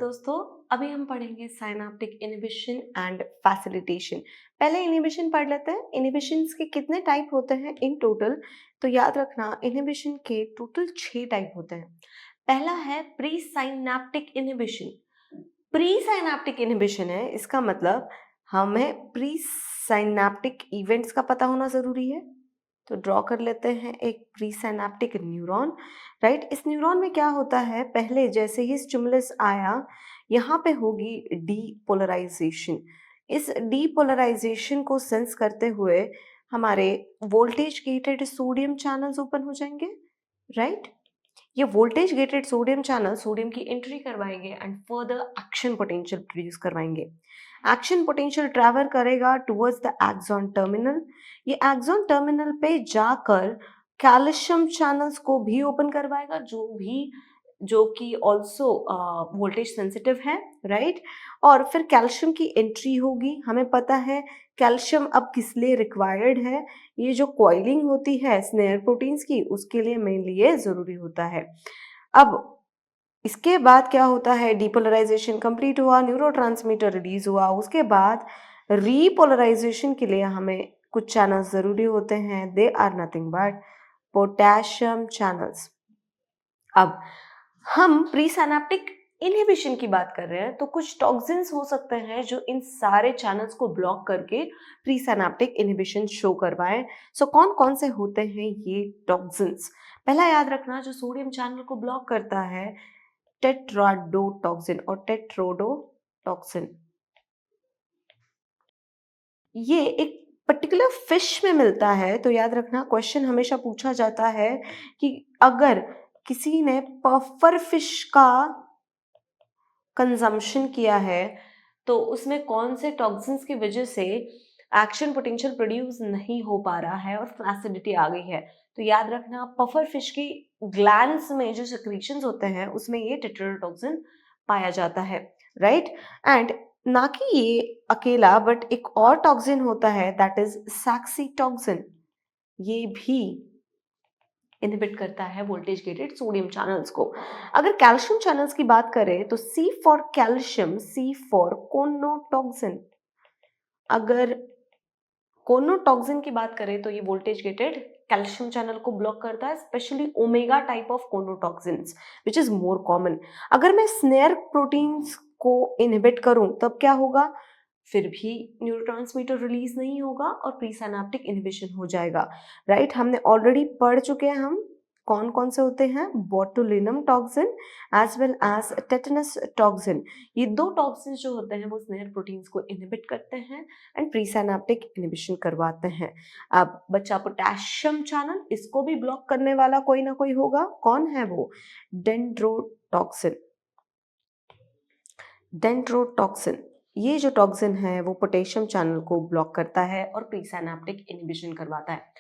दोस्तों, अभी हम पढ़ेंगे साइनेप्टिक इनहिबिशन एंड फैसिलिटेशन। पहले इनहिबिशन पढ़ लेते हैं। इनहिबिशंस के कितने टाइप होते हैं इन टोटल? तो याद रखना, इनहिबिशन के टोटल 6 टाइप होते हैं। पहला है pre synaptic inhibition. Pre synaptic inhibition है, इसका मतलब हमें प्री साइनेप्टिक इवेंट्स का पता होना जरूरी है। तो ड्रॉ कर लेते हैं एक प्री साइनेप्टिक न्यूरॉन, राइट। इस न्यूरॉन में क्या होता है, पहले जैसे ही स्टिमुलस आया यहाँ पे होगी डीपोलराइजेशन। इस डीपोलराइजेशन को सेंस करते हुए हमारे voltage gated sodium channels open हो जाएंगे, राइट। ये voltage gated sodium channel sodium की एंट्री करवाएंगे and further action potential produce करवाएंगे। एक्शन पोटेंशियल ट्रैवल करेगा टुवर्ड्स द एक्सॉन टर्मिनल। ये एक्सॉन टर्मिनल पे जाकर कैल्शियम चैनल्स को भी ओपन करवाएगा, जो कि ऑल्सो वोल्टेज सेंसिटिव है, राइट। और फिर कैल्शियम की एंट्री होगी। हमें पता है कैल्शियम अब किस लिए रिक्वायर्ड है, ये जो कॉइलिंग होती है स्नेयर प्रोटीन्स की, उसके लिए मेनली ये जरूरी होता है। अब इसके बाद क्या होता है, डीपोलराइजेशन कंप्लीट हुआ, न्यूरोट्रांसमीटर रिलीज हुआ, उसके बाद रीपोलराइजेशन के लिए हमें कुछ चैनल्स जरूरी होते हैं। They are nothing but potassium channels. अब हम प्री सिनेप्टिक इनहिबिशन की बात कर रहे हैं, तो कुछ टॉक्सिन्स हो सकते हैं जो इन सारे चैनल्स को ब्लॉक करके प्री सिनेप्टिक इनहिबिशन शो करवाएं। सो कौन कौन से होते हैं ये टॉक्सिन्स? पहला याद रखना, जो सोडियम चैनल को ब्लॉक करता है, टेट्राडोटॉक्सिन और टेट्रोडोटॉक्सिन। ये एक पर्टिकुलर फिश में मिलता है। तो याद रखना, क्वेश्चन हमेशा पूछा जाता है कि अगर किसी ने पफर फिश का कंजम्पशन किया है तो उसमें कौन से टॉक्सिन्स की वजह से एक्शन पोटेंशियल प्रोड्यूस नहीं हो पा रहा है और फ्लैसिडिटी आ गई है। तो याद रखना, पफर फिश की ग्लैंड्स में जो सेक्रीशंस होते हैं उसमें ये टेट्राडोटॉक्सिन पाया जाता है, राइट। एंड ना कि ये अकेला, बट एक और टॉक्सिन होता है, दैट इज सैक्सीटॉक्सिन। ये भी इनहिबिट करता है वोल्टेज गेटेड सोडियम चैनल्स को। अगर कैल्शियम चैनल्स की बात करें तो C for calcium, C for conotoxin. अगर कोनोटॉक्सिन की बात करें तो ये वोल्टेज गेटेड कैल्शियम चैनल को ब्लॉक करता है, specially omega type of conotoxins which is more common. अगर मैं स्नेयर प्रोटीन्स को इनहिबिट करूं तब क्या होगा, फिर भी न्यूरोट्रांसमीटर रिलीज नहीं होगा और प्री सिनेप्टिक इनहिबिशन हो जाएगा, राइट। हमने ऑलरेडी पढ़ चुके हैं हम कौन कौन से होते हैं, botulinum toxin as well as tetanus toxin. ये दो टॉक्सिन जो होते हैं वो स्नेयर प्रोटीन्स को इनहिबिट करते हैं एंड प्री सिनेप्टिक इनहिबिशन करवाते हैं। अब बच्चा पोटेशियम चैनल, इसको भी ब्लॉक करने वाला कोई ना कोई होगा। कौन है वो? डेंड्रोटॉक्सिन। डेंड्रोटॉक्सिन, ये जो टॉक्सिन है वो पोटेशियम चैनल को ब्लॉक करता है और प्री सिनेप्टिक इनहिबिशन करवाता है।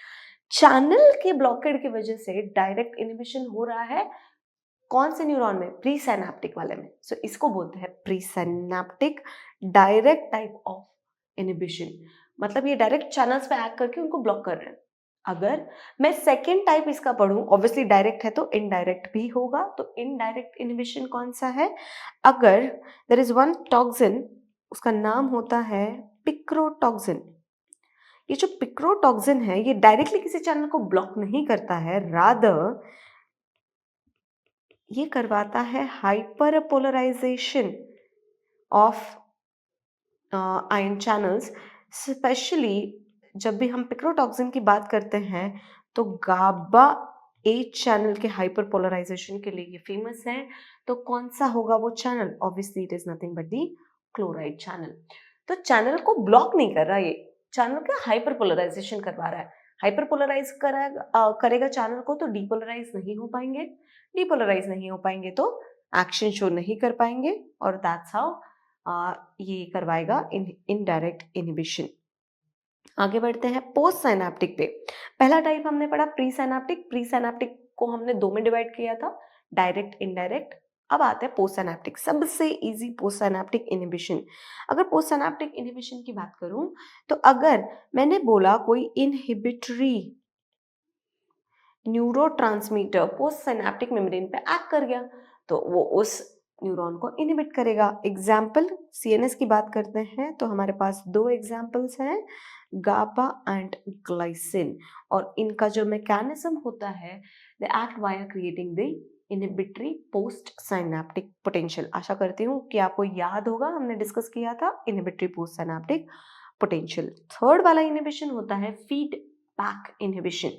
चैनल के ब्लॉकेड की वजह से डायरेक्ट इनहिबिशन हो रहा है कौन से न्यूरॉन में? प्री सिनेप्टिक वाले में। सो इसको बोलते हैं pre synaptic direct type of inhibition. मतलब ये डायरेक्ट चैनल्स पे एक्ट करके उनको ब्लॉक कर रहे हैं। अगर मैं सेकेंड टाइप इसका पढ़ूं, ऑब्वियसली डायरेक्ट है तो इनडायरेक्ट भी होगा। तो इनडायरेक्ट इनहिबिशन कौन सा है? अगर देयर इज वन टॉक्सिन, उसका नाम होता है पिक्रोटॉक्सिन। ये जो पिक्रोटॉक्सिन है ये डायरेक्टली किसी चैनल को ब्लॉक नहीं करता है, रादर ये करवाता है hyperpolarization of ion channels. Specially जब भी हम पिक्रोटॉक्सिन की बात करते हैं तो गाबा एच चैनल के हाइपर पोलराइजेशन के लिए ये फेमस है। तो कौन सा होगा वो channel? Obviously it is nothing but the chloride channel. तो चैनल को ब्लॉक नहीं कर रहा, ये चैनल का हाइपर पोलराइजेशन करवा रहा है। हाइपर पोलराइज करेगा चैनल को तो डीपोलराइज नहीं हो पाएंगे, डीपोलराइज नहीं हो पाएंगे तो एक्शन शो नहीं कर पाएंगे, और दैट्स हाउ ये करवाएगा इनडायरेक्ट इनहिबिशन। आगे बढ़ते हैं पोस्ट साइनेप्टिक पे। पहला टाइप हमने पढ़ा प्री साइनेप्टिक। प्री साइनेप्टिक को हमने दो में डिवाइड किया था, डायरेक्ट इनडायरेक्ट। अब आते हैं पोस्ट साइनेप्टिक, सबसे इजी पोस्ट साइनेप्टिक इनहिबिशन। अगर पोस्ट साइनेप्टिक इनहिबिशन की बात करूं तो अगर मैंने बोला कोई inhibitory neurotransmitter post synaptic membrane पे एक्ट कर गया तो वो उस न्यूरॉन को इनहिबिट करेगा। एग्जाम्पल सीएनएस की बात करते हैं तो हमारे पास दो एग्जाम्पल्स हैं, गाबा एंड ग्लाइसिन, और इनका जो मैकेनिज्म होता है, they act via creating the inhibitory post synaptic potential. आशा करती हूँ कि आपको याद होगा, हमने डिस्कस किया था inhibitory post synaptic potential. Third वाला इनहिबिशन होता है फीडबैक इनहिबिशन।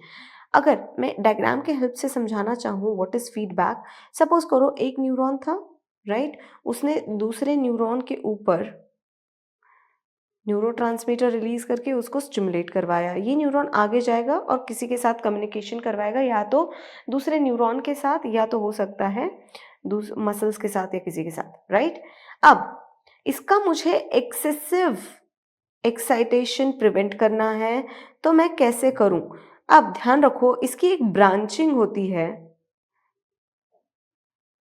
अगर मैं डायग्राम के हेल्प से समझाना चाहूँ व्हाट इज फीडबैक, सपोज करो एक न्यूरॉन था, राइट, उसने दूसरे न्यूरॉन के ऊपर न्यूरोट्रांसमीटर रिलीज करके उसको स्टिमुलेट करवाया। ये न्यूरॉन आगे जाएगा और किसी के साथ कम्युनिकेशन करवाएगा, या तो दूसरे न्यूरॉन के साथ या तो हो सकता है मसल्स के साथ या किसी के साथ, राइट। अब इसका मुझे एक्सेसिव एक्साइटेशन प्रिवेंट करना है, तो मैं कैसे करूं? अब ध्यान रखो, इसकी एक ब्रांचिंग होती है।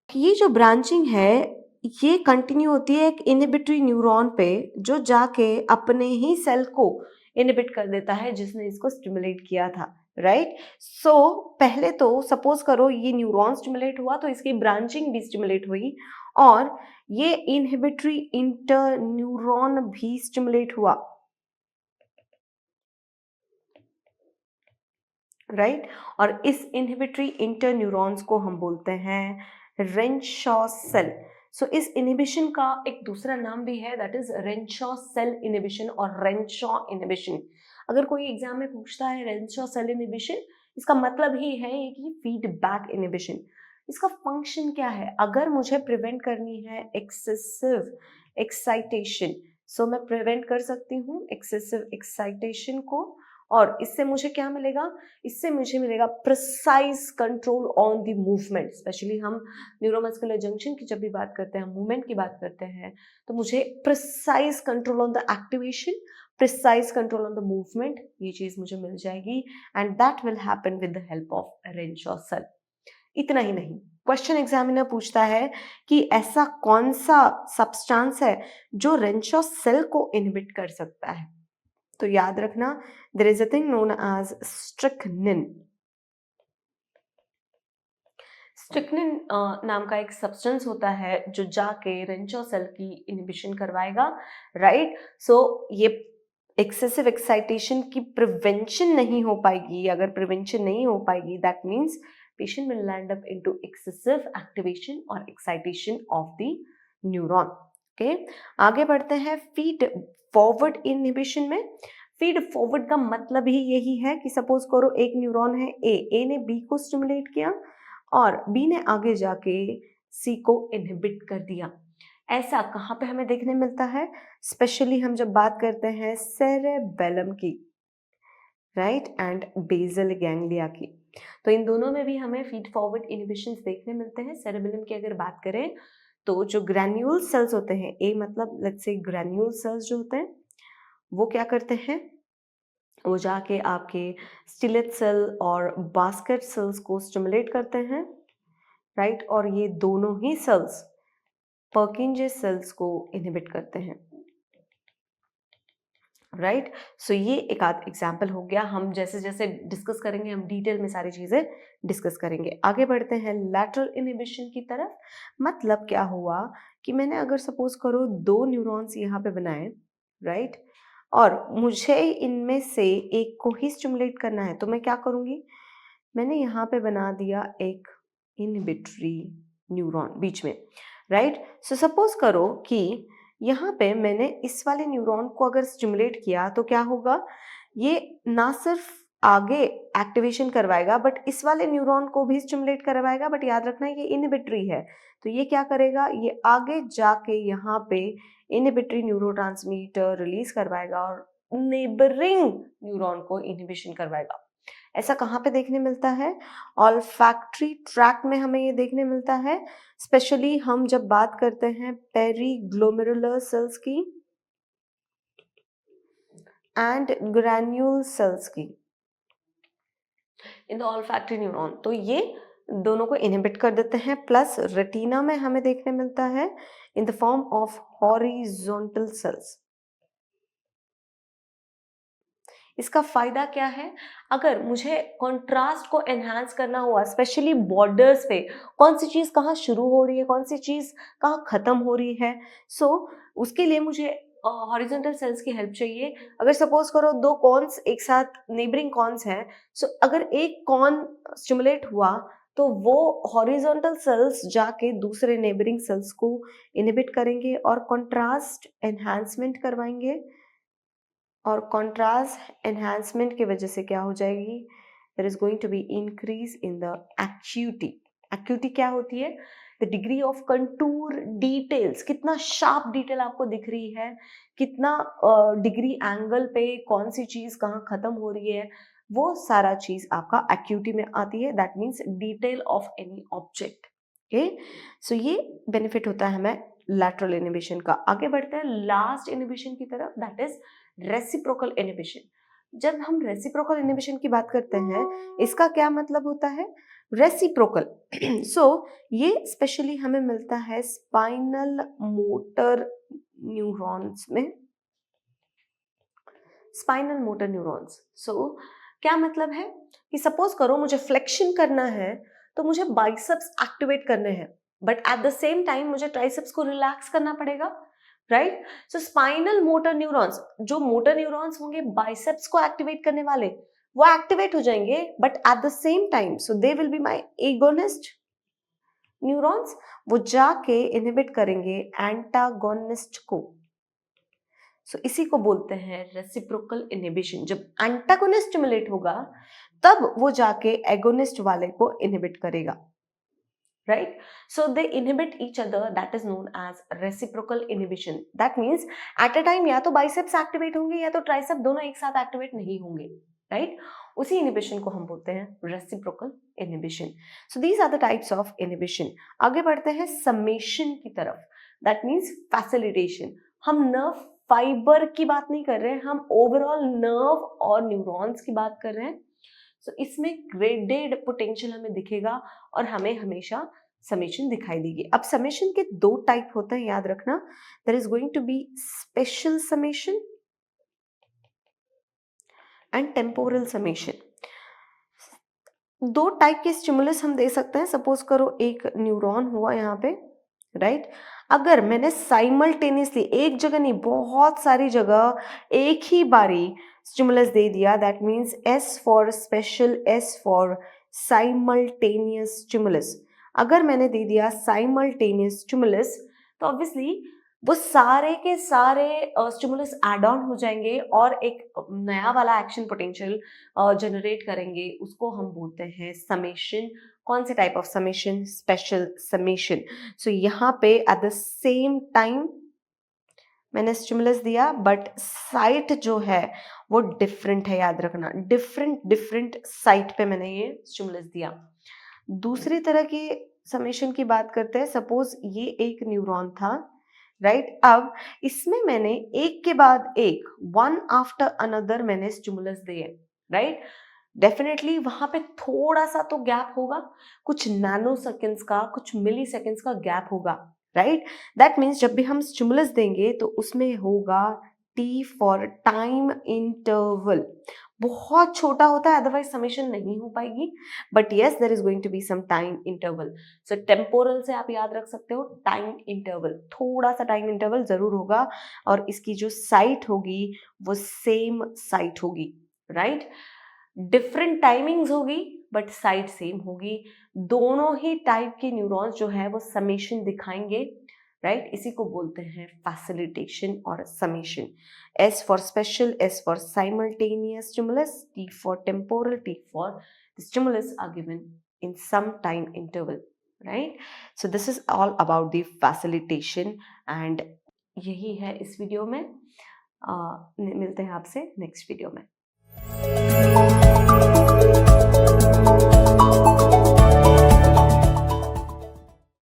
ये जो ब्रांचिंग है ये कंटिन्यू होती है एक इनहिबिटरी न्यूरॉन पे, जो जाके अपने ही सेल को इनहिबिट कर देता है जिसने इसको स्टिमुलेट किया था, राइट। सो पहले तो सपोज करो ये न्यूरॉन स्टिमुलेट हुआ तो इसकी ब्रांचिंग भी स्टिमुलेट हुई, और ये इनहिबिटरी इंटर न्यूरॉन भी स्टिमुलेट हुआ, राइट। और इस इनहिबिटरी इंटर न्यूरॉन्स को हम बोलते हैं रेनशॉ सेल। सो इस इनहिबिशन का एक दूसरा नाम भी है, that is Renshaw cell inhibition और रेनशॉ इनहिबिशन। अगर कोई एग्जाम में पूछता है रेनशॉ सेल इनहिबिशन, इसका मतलब ही है कि फीडबैक इनहिबिशन। इसका फंक्शन क्या है? अगर मुझे प्रिवेंट करनी है एक्सेसिव एक्साइटेशन, सो मैं प्रिवेंट कर सकती हूँ एक्सेसिव एक्साइटेशन को, और इससे मुझे क्या मिलेगा? इससे मुझे मिलेगा precise control on the movement. Specially हम न्यूरोमस्कुलर जंक्शन की जब भी बात करते हैं, मूवमेंट की बात करते हैं, तो मुझे precise control on the activation, precise control on the movement, ये चीज मुझे मिल जाएगी, and that will happen with the help of Renshaw cell. इतना ही नहीं, क्वेश्चन एग्जामिनर पूछता है कि ऐसा कौन सा सब्सटेंस है जो रेनशॉ सेल को इनहिबिट कर सकता है। तो याद रखना, there is a thing known as strychnine. Strychnine नाम का एक सब्सटेंस होता है जो जाके रेंचो सेल की इनहिबिशन करवाएगा, राइट। सो ये एक्सेसिव एक्साइटेशन की प्रिवेंशन नहीं हो पाएगी। अगर प्रिवेंशन नहीं हो पाएगी, that means patient will land up into excessive activation और excitation of the neuron. Okay, आगे बढ़ते हैं फीड फॉरवर्ड इनहिबिशन में। फीड फॉरवर्ड का मतलब ही यही है कि सपोज करो एक न्यूरॉन है ए ने बी को स्टिमुलेट किया और बी ने आगे जाके सी को इनहिबिट कर दिया। ऐसा कहाँ पे हमें देखने मिलता है? स्पेशली हम जब बात करते हैं सेरेबेलम की, राइट, एंड बेसल गैंग्लिया की, तो इन दोनों में भी हमें फीड फॉरवर्ड इनहिबिशंस देखने मिलते हैं। सेरेबेलम की अगर बात करें तो जो ग्रैन्यूल सेल्स होते हैं, ए मतलब लेट्स से ग्रैन्यूल सेल्स जो होते हैं, वो क्या करते हैं? वो जाके आपके स्टिलेट सेल और बास्केट सेल्स को स्टिमुलेट करते हैं, राइट, और ये दोनों ही सेल्स पर्किंजे सेल्स को इनहिबिट करते हैं, राइट। सो ये एक आध एग्जाम्पल हो गया। हम जैसे जैसे डिस्कस करेंगे हम डिटेल में सारी चीजें डिस्कस करेंगे। आगे बढ़ते हैं लैटरल इनहिबिशन की तरफ। मतलब क्या हुआ कि मैंने अगर सपोज करो दो न्यूरॉन्स यहाँ पे बनाए, राइट, और मुझे इनमें से एक को ही स्टिमुलेट करना है, तो मैं क्या करूँगी? मैंने यहाँ पे बना दिया एक इनहिबिटरी न्यूरॉन बीच में, राइट। सो सपोज करो कि यहाँ पे मैंने इस वाले न्यूरॉन को अगर स्टिमुलेट किया तो क्या होगा? ये ना सिर्फ आगे एक्टिवेशन करवाएगा बट इस वाले न्यूरॉन को भी स्टिमुलेट करवाएगा, बट याद रखना ये इनहिबिटरी है, तो ये क्या करेगा? ये आगे जाके यहाँ पे इनहिबिटरी न्यूरोट्रांसमीटर रिलीज करवाएगा और नेबरिंग न्यूरॉन को इनहिबिशन करवाएगा। ऐसा कहाँ पे देखने मिलता है? ऑल्फैक्टरी ट्रैक्ट में हमें ये देखने मिलता है। स्पेशली हम जब बात करते हैं पेरीग्लोमेरुलर सेल्स की एंड ग्रैन्यूल सेल्स की इन द ऑल्फैक्टरी न्यूरॉन, तो ये दोनों को इनहिबिट कर देते हैं। प्लस रेटिना में हमें देखने मिलता है in the form of horizontal cells. इसका फायदा क्या है? अगर मुझे कंट्रास्ट को एनहांस करना हुआ, स्पेशली बॉर्डर्स पे कौन सी चीज कहाँ शुरू हो रही है, कौन सी चीज कहाँ खत्म हो रही है, उसके लिए मुझे हॉरिजॉन्टल सेल्स की हेल्प चाहिए। अगर सपोज करो दो कॉन्स एक साथ नेबरिंग कॉन्स हैं, अगर एक कॉन स्टिमुलेट हुआ तो वो हॉरिजॉन्टल सेल्स जाके दूसरे नेबरिंग सेल्स को इनहिबिट करेंगे और कंट्रास्ट एनहांसमेंट करवाएंगे, और कंट्रास्ट एनहांसमेंट की वजह से क्या हो जाएगी? There is going to be increase in the acuity. Acuity क्या होती है? The degree of contour details, कितना शार्प डिटेल आपको दिख रही है, कितना डिग्री एंगल पे कौन सी चीज कहाँ खत्म हो रही है, वो सारा चीज आपका एक्यूटी में आती है। That means detail of any object. Okay, so ये बेनिफिट होता है हमें लैटरल इनहिबिशन का। आगे बढ़ते हैं लास्ट इनहिबिशन की तरफ, दैट इज रेसिप्रोकल इनहिबिशन। जब हम रेसिप्रोकल इनहिबिशन की बात करते हैं, इसका क्या मतलब होता है? रेसिप्रोकल ये स्पेशली हमें मिलता है स्पाइनल मोटर न्यूरॉन्स में। स्पाइनल मोटर न्यूरॉन्स, क्या मतलब है कि सपोज करो मुझे फ्लेक्शन करना है तो मुझे बाइसेप्स एक्टिवेट करने हैं, but at the same time मुझे ट्राइसेप्स को रिलैक्स करना पड़ेगा, राइट? सो स्पाइनल मोटर न्यूरॉन्स, जो मोटर न्यूरॉन्स होंगे बाइसेप्स को एक्टिवेट करने वाले, वो एक्टिवेट हो जाएंगे, but at the same time they will be my agonist neurons, वो जाके इनहिबिट करेंगे एंटागोनिस्ट को। इसी को बोलते हैं रेसिप्रोकल इनहिबिशन। जब एंटागोनिस्ट स्टिमुलेट होगा तब वो जाके एगोनिस्ट वाले को इनहिबिट करेगा, right? So they inhibit each other, that is known as reciprocal inhibition. That means at a time या तो biceps activate होंगे या तो tricep, दोनों एक साथ activate नहीं होंगे, right? उसी inhibition को हम बोलते हैं reciprocal inhibition. So these are the types of inhibition. आगे बढ़ते हैं summation की तरफ, that means facilitation. हम nerve fiber की बात नहीं कर रहे हैं, हम overall nerve और neurons की बात कर रहे हैं। इसमें ग्रेडेड पोटेंशियल हमें दिखेगा और हमें हमेशा समेशन दिखाई देगी। अब समेशन के दो टाइप होते हैं, याद रखना। There is going to be spatial summation and temporal summation. दो टाइप के स्टिमुलस हम दे सकते हैं। सपोज करो एक न्यूरॉन हुआ यहाँ पे, राइट? अगर मैंने साइमल्टेनियसली एक जगह नहीं, बहुत सारी जगह एक ही बारी स्टिमुलस दे दिया, that means S for spatial, S for simultaneous stimulus. अगर मैंने दे दिया साइमल्टेनियस स्टिमुलस तो ऑब्वियसली वो सारे के सारे स्टिमुलस एड ऑन हो जाएंगे और एक नया वाला एक्शन पोटेंशियल जनरेट करेंगे, उसको हम बोलते हैं समेशन। कौन से type of summation? Special summation. यहाँ पे एट द सेम टाइम मैंने स्टिमुलस दिया बट साइट जो है वो डिफरेंट है, याद रखना। डिफरेंट साइट पे मैंने ये स्टिमुलस दिया। दूसरी तरह की समेशन की बात करते हैं। सपोज ये एक न्यूरॉन था, राइट? अब इसमें मैंने एक के बाद एक, वन आफ्टर अनदर मैंने स्टिमुलस दिए, राइट? डेफिनेटली वहां पे थोड़ा सा तो गैप होगा, कुछ नैनो सेकेंड्स का, कुछ मिली सेकेंड्स का गैप होगा, राइट? दैट मीन्स जब भी हम स्टिमुलस देंगे तो उसमें होगा टी फॉर टाइम इंटरवल। बहुत छोटा होता है, अदरवाइज समेशन नहीं हो पाएगी, but yes there is going to be some time interval. So temporal से आप याद रख सकते हो टाइम इंटरवल, थोड़ा सा टाइम इंटरवल जरूर होगा और इसकी जो साइट होगी वो सेम साइट होगी, राइट? डिफरेंट टाइमिंग्स होगी बट साइट सेम होगी। दोनों ही टाइप के न्यूरॉन्स जो है वो समेशन दिखाएंगे, राइट? इसी को बोलते हैं फैसिलिटेशन और summation. S for spatial, S for simultaneous stimulus, T for temporal, T for the stimulus are given in some time interval, right? So this is all about the facilitation and यही है इस video में। मिलते हैं आपसे next video में।